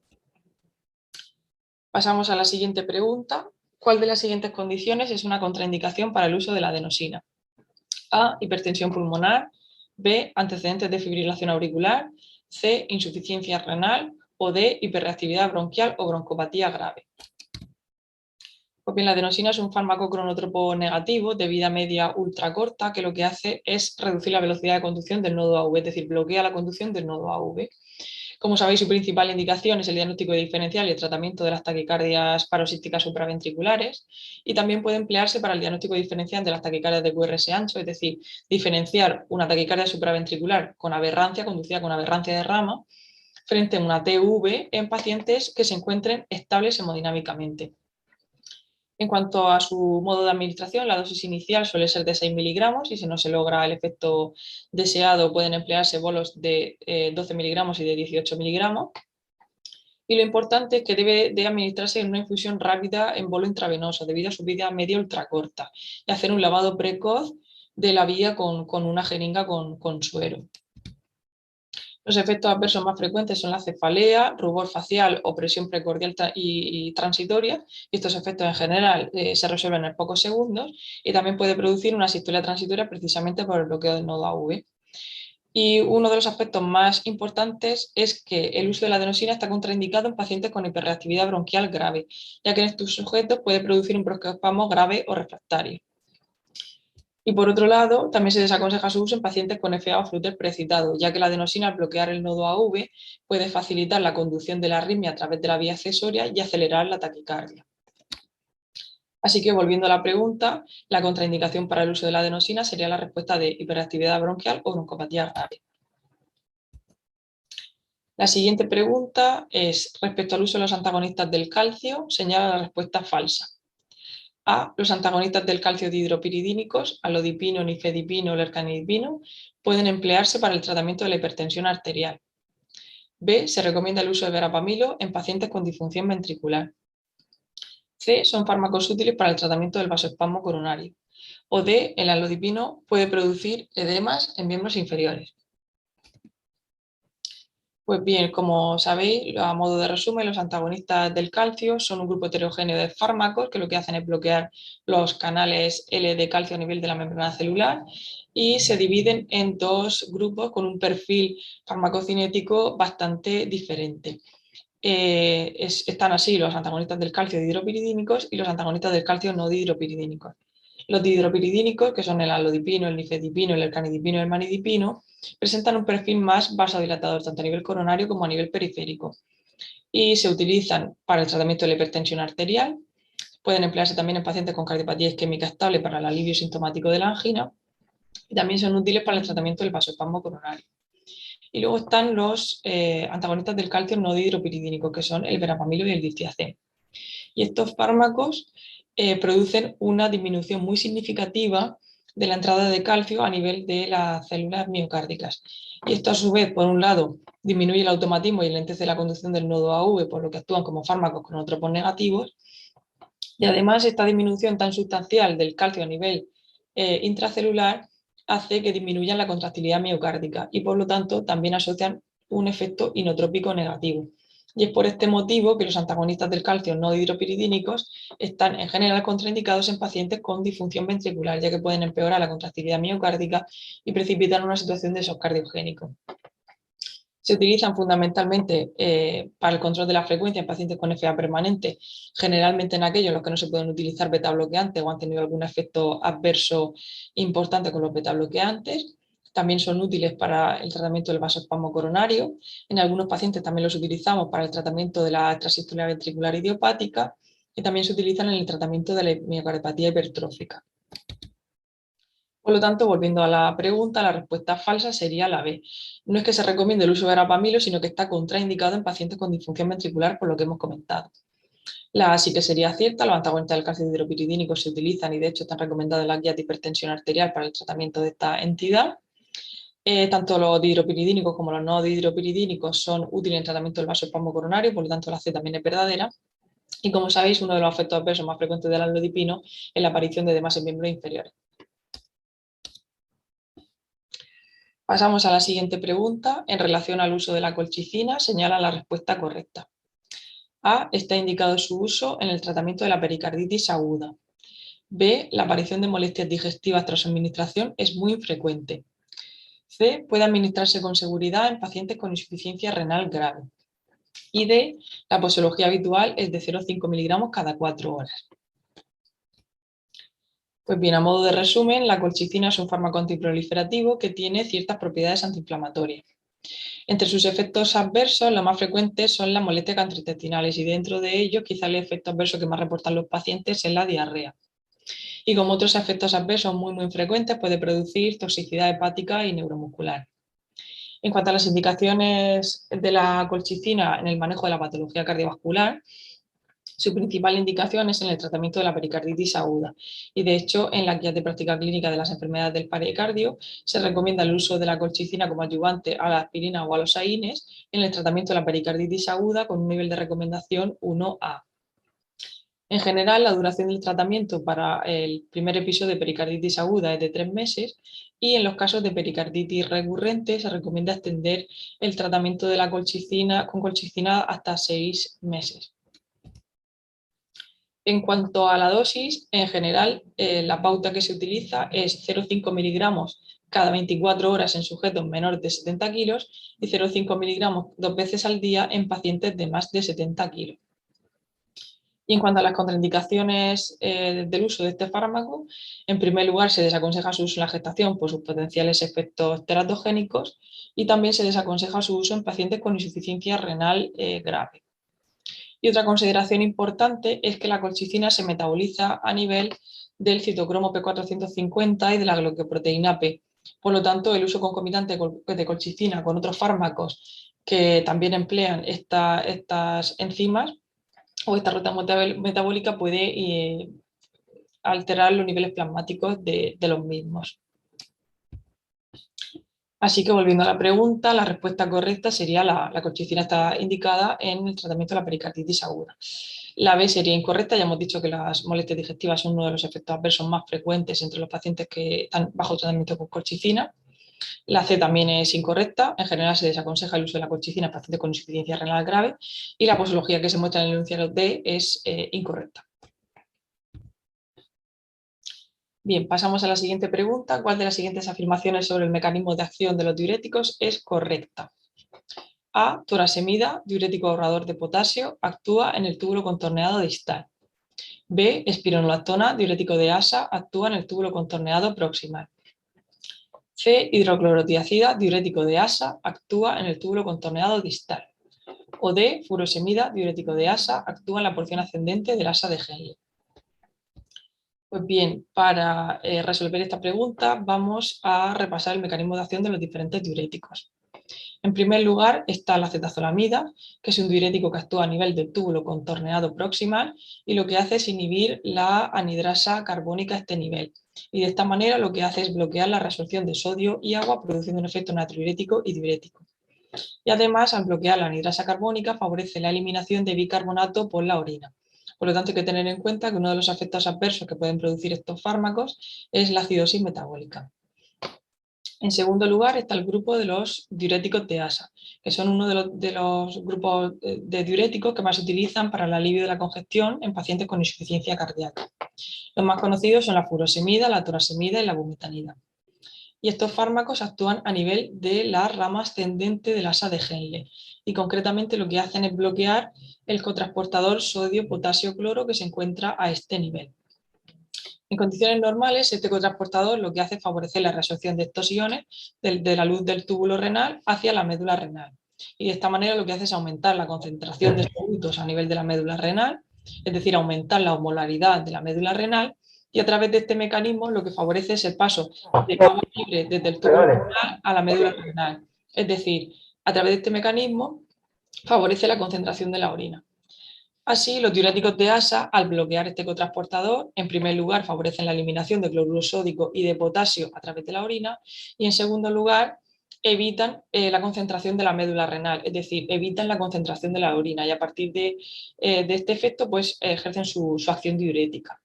Pasamos a la siguiente pregunta. ¿Cuál de las siguientes condiciones es una contraindicación para el uso de la adenosina? A, hipertensión pulmonar. B, antecedentes de fibrilación auricular. C, insuficiencia renal. O D, hiperreactividad bronquial o broncopatía grave. Pues bien, la adenosina es un fármaco cronotropo negativo de vida media ultracorta que lo que hace es reducir la velocidad de conducción del nodo AV, es decir, bloquea la conducción del nodo AV. Como sabéis, su principal indicación es el diagnóstico diferencial y el tratamiento de las taquicardias paroxísticas supraventriculares, y también puede emplearse para el diagnóstico diferencial de las taquicardias de QRS ancho, es decir, diferenciar una taquicardia supraventricular con aberrancia, conducida con aberrancia de rama, frente a una TV en pacientes que se encuentren estables hemodinámicamente. En cuanto a su modo de administración, la dosis inicial suele ser de 6 miligramos y si no se logra el efecto deseado pueden emplearse bolos de 12 miligramos y de 18 miligramos. Y lo importante es que debe de administrarse en una infusión rápida en bolo intravenoso debido a su vida media ultracorta y hacer un lavado precoz de la vía con una jeringa con suero. Los efectos adversos más frecuentes son la cefalea, rubor facial o presión precordial y transitoria. Y estos efectos en general se resuelven en pocos segundos y también puede producir una sistolia transitoria precisamente por el bloqueo del nodo AV. Y uno de los aspectos más importantes es que el uso de la adenosina está contraindicado en pacientes con hiperreactividad bronquial grave, ya que en estos sujetos puede producir un broncoespasmo grave o refractario. Y por otro lado, también se desaconseja su uso en pacientes con FA o flúter precitado, ya que la adenosina al bloquear el nodo AV puede facilitar la conducción de la arritmia a través de la vía accesoria y acelerar la taquicardia. Así que volviendo a la pregunta, la contraindicación para el uso de la adenosina sería la respuesta de hiperactividad bronquial o broncopatía grave. La siguiente pregunta es, respecto al uso de los antagonistas del calcio, señala la respuesta falsa. A. Los antagonistas del calcio dihidropiridínicos, alodipino, nifedipino o lercanidipino, pueden emplearse para el tratamiento de la hipertensión arterial. B. Se recomienda el uso de verapamilo en pacientes con disfunción ventricular. C. Son fármacos útiles para el tratamiento del vasoespasmo coronario. O D. El alodipino puede producir edemas en miembros inferiores. Pues bien, como sabéis, a modo de resumen, los antagonistas del calcio son un grupo heterogéneo de fármacos que lo que hacen es bloquear los canales L de calcio a nivel de la membrana celular y se dividen en dos grupos con un perfil farmacocinético bastante diferente. Están así los antagonistas del calcio dihidropiridínicos y los antagonistas del calcio no dihidropiridínicos. Los dihidropiridínicos, que son el alodipino, el nifedipino, el ercanidipino y el manidipino, presentan un perfil más vasodilatador tanto a nivel coronario como a nivel periférico y se utilizan para el tratamiento de la hipertensión arterial. Pueden emplearse también en pacientes con cardiopatía isquémica estable para el alivio sintomático de la angina y también son útiles para el tratamiento del vasoespasmo coronario. Y luego están los antagonistas del calcio no dihidropiridínico, que son el verapamilo y el distiacén. Y estos fármacos producen una disminución muy significativa de la entrada de calcio a nivel de las células miocárdicas. Y esto a su vez, por un lado, disminuye el automatismo y lentece la conducción del nodo AV, por lo que actúan como fármacos con tropos negativos. Y además esta disminución tan sustancial del calcio a nivel intracelular hace que disminuyan la contractilidad miocárdica y por lo tanto también asocian un efecto inotrópico negativo. Y es por este motivo que los antagonistas del calcio no dihidropiridínicos están en general contraindicados en pacientes con disfunción ventricular, ya que pueden empeorar la contractilidad miocárdica y precipitar una situación de shock cardiogénico. Se utilizan fundamentalmente para el control de la frecuencia en pacientes con FA permanente, generalmente en aquellos en los que no se pueden utilizar beta-bloqueantes o han tenido algún efecto adverso importante con los beta-bloqueantes. También son útiles para el tratamiento del vasoespasmo coronario. En algunos pacientes también los utilizamos para el tratamiento de la extrasístolia ventricular idiopática y también se utilizan en el tratamiento de la miocardiopatía hipertrófica. Por lo tanto, volviendo a la pregunta, la respuesta falsa sería la B. No es que se recomiende el uso de verapamilo, sino que está contraindicado en pacientes con disfunción ventricular, por lo que hemos comentado. La A sí que sería cierta, los antagonistas del calcio dihidropiridínico se utilizan y de hecho están recomendados en la guía de hipertensión arterial para el tratamiento de esta entidad. Tanto los dihidropiridínicos como los no dihidropiridínicos son útiles en el tratamiento del vasoespasmo coronario, por lo tanto la C también es verdadera. Y como sabéis, uno de los efectos adversos más frecuentes del alodipino es la aparición de edemas en miembros inferiores. Pasamos a la siguiente pregunta. En relación al uso de la colchicina, señala la respuesta correcta. A. Está indicado su uso en el tratamiento de la pericarditis aguda. B. La aparición de molestias digestivas tras administración es muy infrecuente. C. Puede administrarse con seguridad en pacientes con insuficiencia renal grave. Y D. La posología habitual es de 0,5 miligramos cada 4 horas. Pues bien, a modo de resumen, la colchicina es un fármaco antiproliferativo que tiene ciertas propiedades antiinflamatorias. Entre sus efectos adversos, los más frecuentes son las molestias gastrointestinales y dentro de ellos quizá el efecto adverso que más reportan los pacientes es la diarrea. Y como otros efectos adversos muy frecuentes puede producir toxicidad hepática y neuromuscular. En cuanto a las indicaciones de la colchicina en el manejo de la patología cardiovascular, su principal indicación es en el tratamiento de la pericarditis aguda y de hecho en la guía de práctica clínica de las enfermedades del pericardio se recomienda el uso de la colchicina como adyuvante a la aspirina o a los AINES en el tratamiento de la pericarditis aguda con un nivel de recomendación 1A. En general, la duración del tratamiento para el primer episodio de pericarditis aguda es de 3 meses y en los casos de pericarditis recurrente se recomienda extender el tratamiento de la colchicina con colchicina hasta 6 meses. En cuanto a la dosis, en general, la pauta que se utiliza es 0,5 miligramos cada 24 horas en sujetos menores de 70 kilos y 0,5 miligramos 2 veces al día en pacientes de más de 70 kilos. Y en cuanto a las contraindicaciones del uso de este fármaco, en primer lugar se desaconseja su uso en la gestación por sus potenciales efectos teratogénicos y también se desaconseja su uso en pacientes con insuficiencia renal grave. Y otra consideración importante es que la colchicina se metaboliza a nivel del citocromo P450 y de la glucoproteína P. Por lo tanto, el uso concomitante de colchicina con otros fármacos que también emplean estas enzimas o esta ruta metabólica puede alterar los niveles plasmáticos de los mismos. Así que volviendo a la pregunta, la respuesta correcta sería la colchicina está indicada en el tratamiento de la pericarditis aguda. La B sería incorrecta, ya hemos dicho que las molestias digestivas son uno de los efectos adversos más frecuentes entre los pacientes que están bajo tratamiento con colchicina. La C también es incorrecta. En general se desaconseja el uso de la colchicina en pacientes con insuficiencia renal grave y la posología que se muestra en el enunciado D es incorrecta. Bien, pasamos a la siguiente pregunta. ¿Cuál de las siguientes afirmaciones sobre el mecanismo de acción de los diuréticos es correcta? A. Torasemida, diurético ahorrador de potasio, actúa en el túbulo contorneado distal. B. Espironolactona, diurético de asa, actúa en el túbulo contorneado proximal. C. Hidroclorotiazida, diurético de asa, actúa en el túbulo contorneado distal. O D. Furosemida, diurético de asa, actúa en la porción ascendente del asa de Henle. Pues bien, para resolver esta pregunta vamos a repasar el mecanismo de acción de los diferentes diuréticos. En primer lugar está la acetazolamida, que es un diurético que actúa a nivel del túbulo contorneado proximal y lo que hace es inhibir la anhidrasa carbónica a este nivel. Y de esta manera lo que hace es bloquear la resorción de sodio y agua produciendo un efecto natriurético y diurético. Y además, al bloquear la anhidrasa carbónica, favorece la eliminación de bicarbonato por la orina. Por lo tanto, hay que tener en cuenta que uno de los efectos adversos que pueden producir estos fármacos es la acidosis metabólica. En segundo lugar está el grupo de los diuréticos de asa, que son uno de los grupos de diuréticos que más se utilizan para el alivio de la congestión en pacientes con insuficiencia cardíaca. Los más conocidos son la furosemida, la torasemida y la bumetanida. Y estos fármacos actúan a nivel de la rama ascendente del asa de Henle y concretamente lo que hacen es bloquear el cotransportador sodio-potasio-cloro que se encuentra a este nivel. En condiciones normales, este cotransportador lo que hace es favorecer la reabsorción de estos iones de la luz del túbulo renal hacia la médula renal. Y de esta manera lo que hace es aumentar la concentración de solutos a nivel de la médula renal, es decir, aumentar la osmolaridad de la médula renal, y a través de este mecanismo lo que favorece es el paso de agua libre desde el túbulo renal a la médula renal. Es decir, a través de este mecanismo favorece la concentración de la orina. Así, los diuréticos de asa, al bloquear este cotransportador, en primer lugar favorecen la eliminación de cloruro sódico y de potasio a través de la orina y en segundo lugar evitan la concentración de la médula renal, es decir, evitan la concentración de la orina y a partir de este efecto pues, ejercen su acción diurética.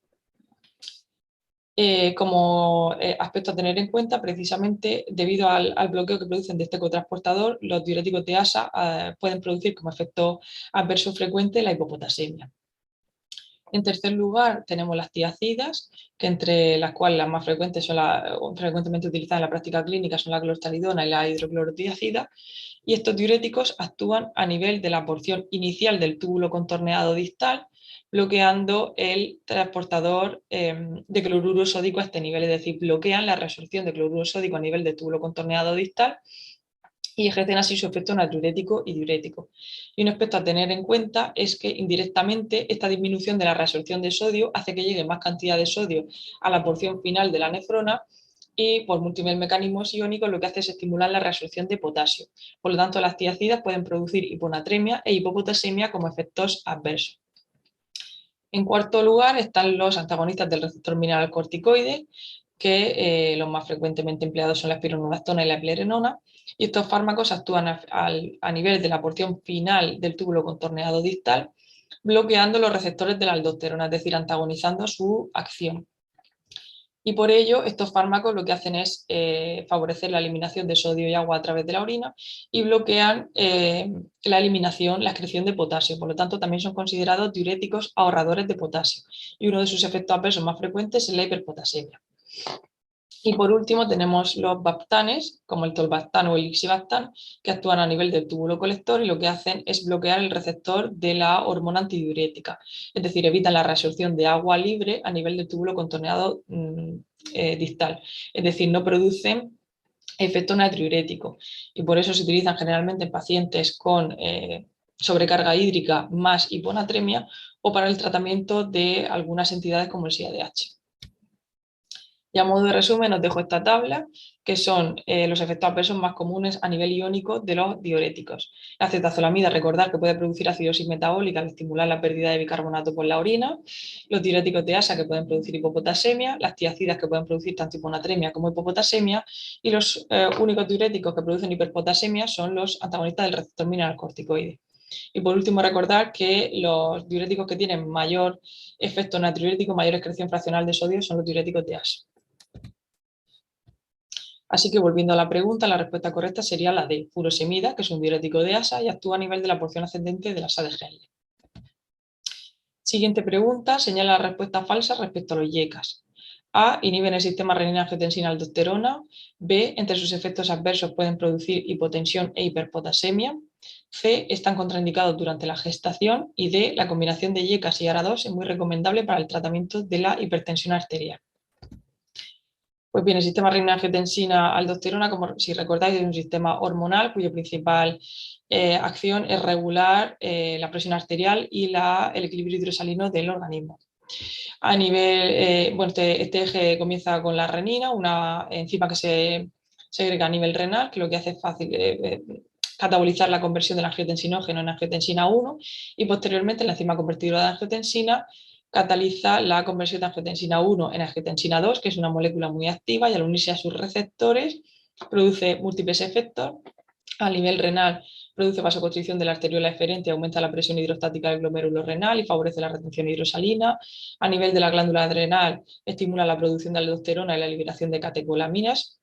Como aspecto a tener en cuenta, precisamente debido al bloqueo que producen de este cotransportador, los diuréticos de asa pueden producir como efecto adverso frecuente la hipopotasemia. En tercer lugar, tenemos las tiacidas, que entre las cuales las más frecuentes son frecuentemente utilizadas en la práctica clínica son la clortalidona y la hidroclorotiazida, y estos diuréticos actúan a nivel de la porción inicial del túbulo contorneado distal, bloqueando el transportador de cloruro sódico a este nivel, es decir, bloquean la reabsorción de cloruro sódico a nivel del túbulo contorneado distal y ejercen así su efecto natriurético y diurético. Y un aspecto a tener en cuenta es que indirectamente esta disminución de la reabsorción de sodio hace que llegue más cantidad de sodio a la porción final de la nefrona y por múltiples mecanismos iónicos lo que hace es estimular la reabsorción de potasio. Por lo tanto, las tiacidas pueden producir hiponatremia e hipopotasemia como efectos adversos. En cuarto lugar están los antagonistas del receptor mineralocorticoide, que los más frecuentemente empleados son la espironolactona y la eplerenona, y estos fármacos actúan a nivel de la porción final del túbulo contorneado distal, bloqueando los receptores de la aldosterona, es decir, antagonizando su acción. Y por ello, estos fármacos lo que hacen es favorecer la eliminación de sodio y agua a través de la orina y bloquean la eliminación, la excreción de potasio. Por lo tanto, también son considerados diuréticos ahorradores de potasio. Y uno de sus efectos adversos más frecuentes es la hiperpotasemia. Y por último tenemos los bactanes, como el tolbactán o el ixibactán, que actúan a nivel del túbulo colector y lo que hacen es bloquear el receptor de la hormona antidiurética, es decir, evitan la reabsorción de agua libre a nivel del túbulo contorneado distal, es decir, no producen efecto natriurético y por eso se utilizan generalmente en pacientes con sobrecarga hídrica más hiponatremia o para el tratamiento de algunas entidades como el SIADH. Y a modo de resumen os dejo esta tabla, que son los efectos adversos más comunes a nivel iónico de los diuréticos. La acetazolamida, recordar que puede producir acidosis metabólica al estimular la pérdida de bicarbonato por la orina, los diuréticos de asa que pueden producir hipopotasemia, las tiacidas que pueden producir tanto hiponatremia como hipopotasemia, y los únicos diuréticos que producen hiperpotasemia son los antagonistas del receptor mineralocorticoide. Y por último, recordar que los diuréticos que tienen mayor efecto natriurético, mayor excreción fraccional de sodio, son los diuréticos de asa. Así que volviendo a la pregunta, la respuesta correcta sería la D, furosemida, que es un diurético de asa y actúa a nivel de la porción ascendente de la asa de Henle. Siguiente pregunta, señala la respuesta falsa respecto a los YECAS. A, inhiben el sistema renina-angiotensina-aldosterona. B, entre sus efectos adversos pueden producir hipotensión e hiperpotasemia. C, están contraindicados durante la gestación. Y D, la combinación de YECAS y ARA2 es muy recomendable para el tratamiento de la hipertensión arterial. Pues bien, el sistema renina-angiotensina-aldosterona, como si recordáis, es un sistema hormonal cuyo principal acción es regular la presión arterial y el equilibrio hidrosalino del organismo. A nivel, bueno, este eje comienza con la renina, una enzima que se segrega a nivel renal, que lo que hace es fácil catabolizar la conversión del angiotensinógeno en angiotensina 1 y posteriormente la enzima convertidora de angiotensina cataliza la conversión de angiotensina 1 en angiotensina 2, que es una molécula muy activa y al unirse a sus receptores produce múltiples efectos. A nivel renal produce vasoconstricción de la arteriola eferente, aumenta la presión hidrostática del glomérulo renal y favorece la retención hidrosalina. A nivel de la glándula adrenal estimula la producción de aldosterona y la liberación de catecolaminas.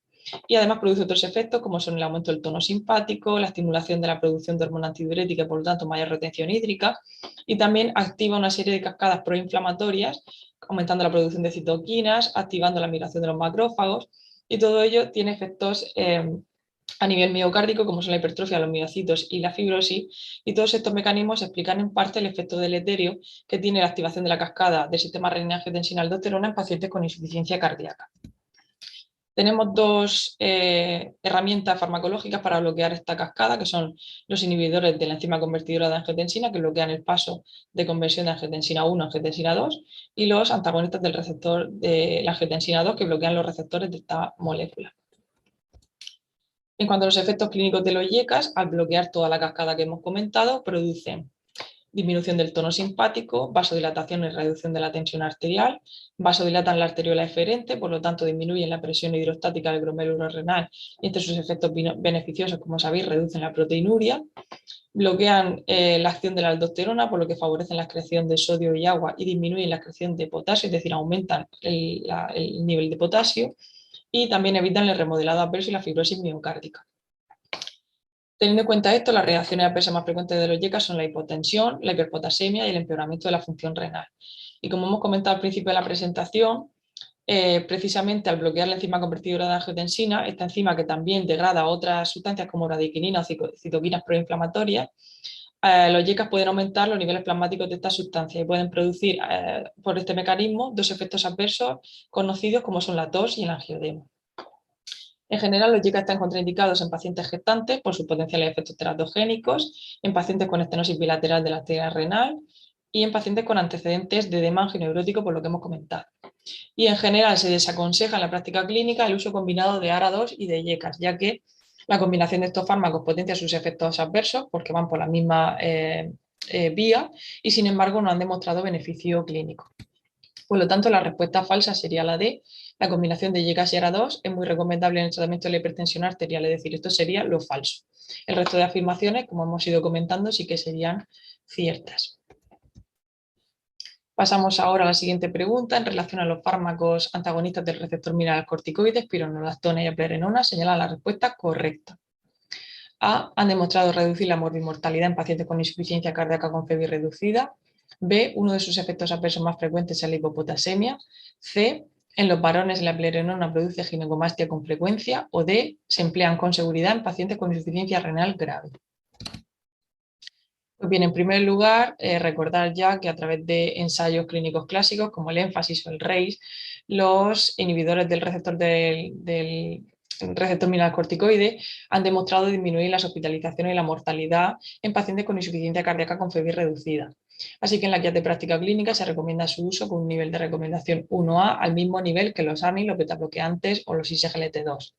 Y además produce otros efectos como son el aumento del tono simpático, la estimulación de la producción de hormona antidiurética y por lo tanto mayor retención hídrica, y también activa una serie de cascadas proinflamatorias, aumentando la producción de citoquinas, activando la migración de los macrófagos, y todo ello tiene efectos a nivel miocárdico, como son la hipertrofia, los miocitos y la fibrosis, y todos estos mecanismos explican en parte el efecto deleterio que tiene la activación de la cascada del sistema renina-angiotensina-aldosterona en pacientes con insuficiencia cardíaca. Tenemos dos herramientas farmacológicas para bloquear esta cascada, que son los inhibidores de la enzima convertidora de angiotensina, que bloquean el paso de conversión de angiotensina 1 a angiotensina 2, y los antagonistas del receptor de la angiotensina 2, que bloquean los receptores de esta molécula. En cuanto a los efectos clínicos de los YECAS, al bloquear toda la cascada que hemos comentado, producen disminución del tono simpático, vasodilatación y reducción de la tensión arterial, vasodilatan la arteriola eferente, por lo tanto disminuyen la presión hidrostática del glomérulo renal y entre sus efectos beneficiosos, como sabéis, reducen la proteinuria, bloquean la acción de la aldosterona, por lo que favorecen la excreción de sodio y agua y disminuyen la excreción de potasio, es decir, aumentan el nivel de potasio, y también evitan el remodelado adverso y la fibrosis miocárdica. Teniendo en cuenta esto, las reacciones adversas más frecuentes de los YECAS son la hipotensión, la hiperpotasemia y el empeoramiento de la función renal. Y como hemos comentado al principio de la presentación, precisamente al bloquear la enzima convertidora de angiotensina, esta enzima que también degrada otras sustancias como radiquinina o citoquinas proinflamatorias, los YECAS pueden aumentar los niveles plasmáticos de estas sustancias y pueden producir por este mecanismo dos efectos adversos conocidos como son la tos y el angiodema. En general, los YECA están contraindicados en pacientes gestantes por sus potenciales efectos teratogénicos, en pacientes con estenosis bilateral de la arteria renal y en pacientes con antecedentes de edema angineurótico, por lo que hemos comentado. Y en general se desaconseja en la práctica clínica el uso combinado de ARA2 y de YECAS, ya que la combinación de estos fármacos potencia sus efectos adversos porque van por la misma vía y sin embargo no han demostrado beneficio clínico. Por lo tanto, la respuesta falsa sería la D. La combinación de YECAS y ARA2 es muy recomendable en el tratamiento de la hipertensión arterial, es decir, esto sería lo falso. El resto de afirmaciones, como hemos ido comentando, sí que serían ciertas. Pasamos ahora a la siguiente pregunta en relación a los fármacos antagonistas del receptor mineralocorticoide, espironolactona y eplerenona. Señala la respuesta correcta. A. Han demostrado reducir la morbimortalidad en pacientes con insuficiencia cardíaca con FEBI reducida. B. Uno de sus efectos adversos más frecuentes es la hipopotasemia. C. En los varones la eplerenona produce ginecomastia con frecuencia. O D. Se emplean con seguridad en pacientes con insuficiencia renal grave. Pues bien, en primer lugar, recordar ya que a través de ensayos clínicos clásicos como el énfasis o el RACE, los inhibidores del receptor receptor mineralocorticoide han demostrado disminuir las hospitalizaciones y la mortalidad en pacientes con insuficiencia cardíaca con FEBI reducida. Así que en la guía de práctica clínica se recomienda su uso con un nivel de recomendación 1A al mismo nivel que los ARNI, los betabloqueantes o los ISGLT2.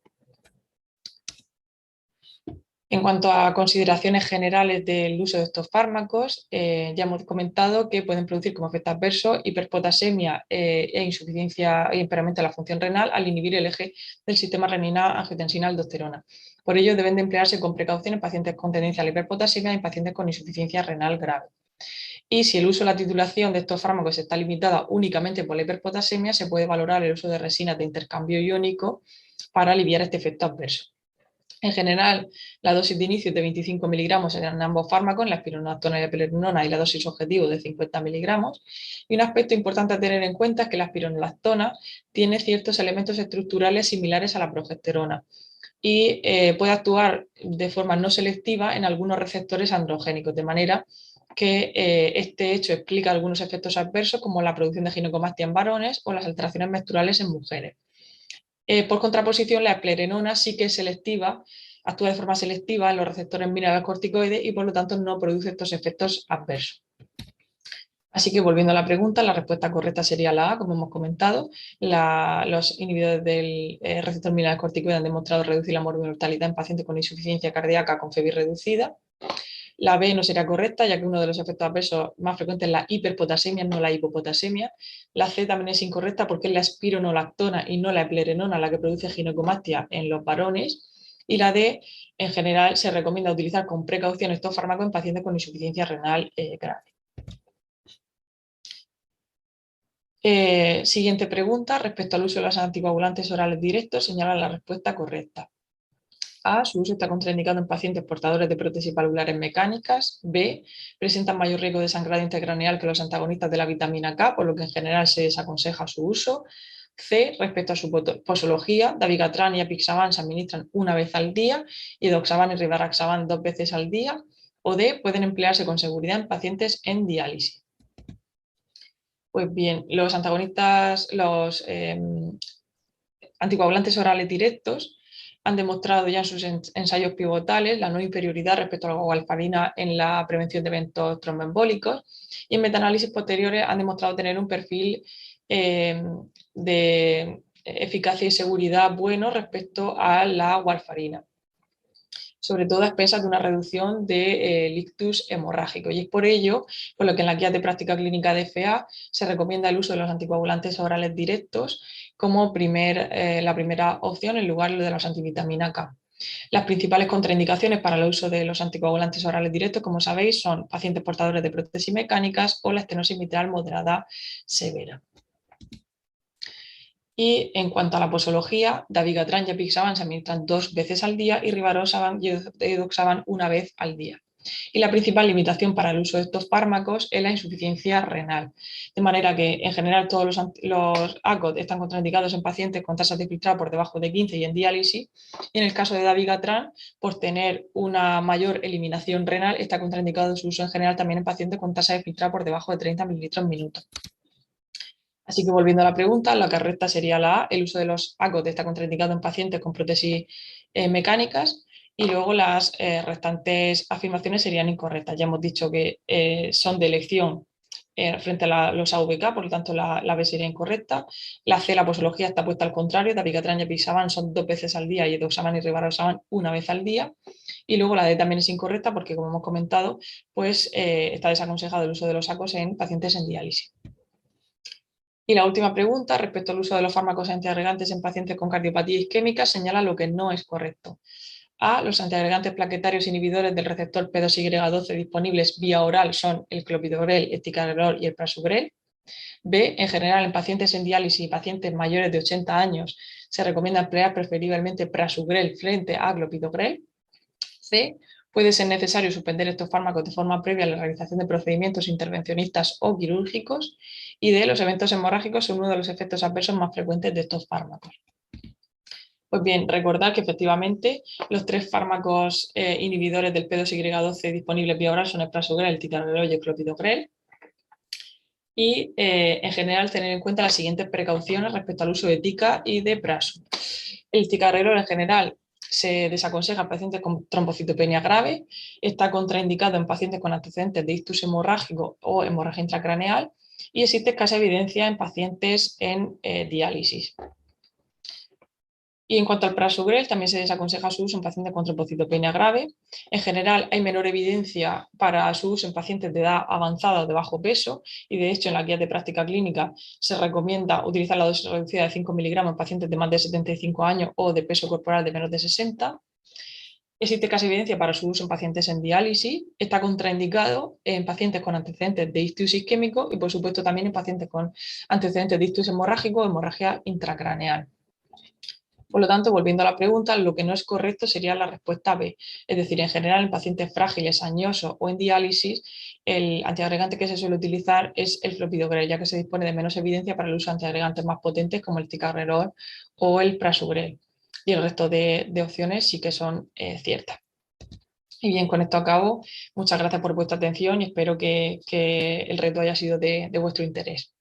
En cuanto a consideraciones generales del uso de estos fármacos, ya hemos comentado que pueden producir como efecto adverso hiperpotasemia e insuficiencia y empeoramiento de la función renal al inhibir el eje del sistema renina-angiotensina-aldosterona. Por ello, deben de emplearse con precaución en pacientes con tendencia a la hiperpotasemia y en pacientes con insuficiencia renal grave. Y si el uso de la titulación de estos fármacos está limitada únicamente por la hiperpotasemia, se puede valorar el uso de resinas de intercambio iónico para aliviar este efecto adverso. En general, la dosis de inicio es de 25 miligramos en ambos fármacos, la espironolactona y la eplerenona, y la dosis objetivo de 50 miligramos. Y un aspecto importante a tener en cuenta es que la espironolactona tiene ciertos elementos estructurales similares a la progesterona y puede actuar de forma no selectiva en algunos receptores androgénicos, de manera que este hecho explica algunos efectos adversos como la producción de ginecomastia en varones o las alteraciones menstruales en mujeres. Por contraposición, la eplerenona sí que es selectiva, actúa de forma selectiva en los receptores mineralocorticoides y por lo tanto no produce estos efectos adversos. Así que volviendo a la pregunta, la respuesta correcta sería la A, como hemos comentado. Los inhibidores del receptor mineralocorticoide han demostrado reducir la mortalidad en pacientes con insuficiencia cardíaca con FEBI reducida. La B no sería correcta, ya que uno de los efectos adversos más frecuentes es la hiperpotasemia, no la hipopotasemia. La C también es incorrecta porque es la espironolactona y no la eplerenona la que produce ginecomastia en los varones. Y la D, en general, se recomienda utilizar con precaución estos fármacos en pacientes con insuficiencia renal grave. Siguiente pregunta, respecto al uso de los anticoagulantes orales directos, señala la respuesta correcta. A, su uso está contraindicado en pacientes portadores de prótesis valvulares mecánicas. B, presentan mayor riesgo de sangrado intracraneal que los antagonistas de la vitamina K, por lo que en general se desaconseja su uso. C, respecto a su posología, dabigatran y apixaban se administran una vez al día y edoxaban y rivaroxaban 2 veces al día. O D, pueden emplearse con seguridad en pacientes en diálisis. Pues bien, los antagonistas, los anticoagulantes orales directos han demostrado ya en sus ensayos pivotales la no inferioridad respecto a la warfarina en la prevención de eventos tromboembólicos y en metaanálisis posteriores han demostrado tener un perfil de eficacia y seguridad bueno respecto a la warfarina, sobre todo a expensas de una reducción de ictus hemorrágico. Y es por ello, por lo que en la guía de práctica clínica de FA se recomienda el uso de los anticoagulantes orales directos como la primera opción en lugar de los antivitamina K. Las principales contraindicaciones para el uso de los anticoagulantes orales directos, como sabéis, son pacientes portadores de prótesis mecánicas o la estenosis mitral moderada severa. Y en cuanto a la posología, dabigatran y apixaban se administran 2 veces al día y rivaroxaban y edoxaban una vez al día. Y la principal limitación para el uso de estos fármacos es la insuficiencia renal. De manera que, en general, todos los ACOT están contraindicados en pacientes con tasas de filtrado por debajo de 15 y en diálisis. Y en el caso de dabigatran, por tener una mayor eliminación renal, está contraindicado su uso en general también en pacientes con tasa de filtrado por debajo de 30 mililitros minuto. Así que volviendo a la pregunta, la correcta sería la A, el uso de los ACOT está contraindicado en pacientes con prótesis mecánicas y luego las restantes afirmaciones serían incorrectas. Ya hemos dicho que son de elección frente a los AVK, por lo tanto la B sería incorrecta. La C, la posología está puesta al contrario, dabigatran y apixaban son 2 veces al día y edoxaban y rivaroxaban una vez al día. Y luego la D también es incorrecta porque, como hemos comentado, pues está desaconsejado el uso de los ACOS en pacientes en diálisis. Y la última pregunta, respecto al uso de los fármacos antiagregantes en pacientes con cardiopatía isquémica, señala lo que no es correcto. A, los antiagregantes plaquetarios inhibidores del receptor P2Y12 disponibles vía oral son el clopidogrel, el ticagrelor y el prasugrel. B, en general en pacientes en diálisis y pacientes mayores de 80 años se recomienda emplear preferiblemente prasugrel frente a clopidogrel. C, puede ser necesario suspender estos fármacos de forma previa a la realización de procedimientos intervencionistas o quirúrgicos. Y D, los eventos hemorrágicos son uno de los efectos adversos más frecuentes de estos fármacos. Pues bien, recordad que efectivamente los 3 fármacos inhibidores del P2Y12 disponibles vía oral son el prasugrel, el ticagrelor y el clopidogrel. Y en general tener en cuenta las siguientes precauciones respecto al uso de tica y de prasu. El ticagrelor en general se desaconseja en pacientes con trombocitopenia grave, está contraindicado en pacientes con antecedentes de ictus hemorrágico o hemorragia intracraneal y existe escasa evidencia en pacientes en diálisis. Y en cuanto al prasugrel, también se desaconseja su uso en pacientes con trombocitopenia grave. En general, hay menor evidencia para su uso en pacientes de edad avanzada o de bajo peso y, de hecho, en la guía de práctica clínica se recomienda utilizar la dosis reducida de 5 miligramos en pacientes de más de 75 años o de peso corporal de menos de 60. Existe casi evidencia para su uso en pacientes en diálisis. Está contraindicado en pacientes con antecedentes de ictus isquémico y, por supuesto, también en pacientes con antecedentes de ictus hemorrágico o hemorragia intracraneal. Por lo tanto, volviendo a la pregunta, lo que no es correcto sería la respuesta B. Es decir, en general, en pacientes frágiles, añosos o en diálisis, el antiagregante que se suele utilizar es el clopidogrel, ya que se dispone de menos evidencia para el uso de antiagregantes más potentes como el ticagrelor o el prasugrel. Y el resto de opciones sí que son ciertas. Y bien, con esto acabo. Muchas gracias por vuestra atención y espero que el reto haya sido de vuestro interés.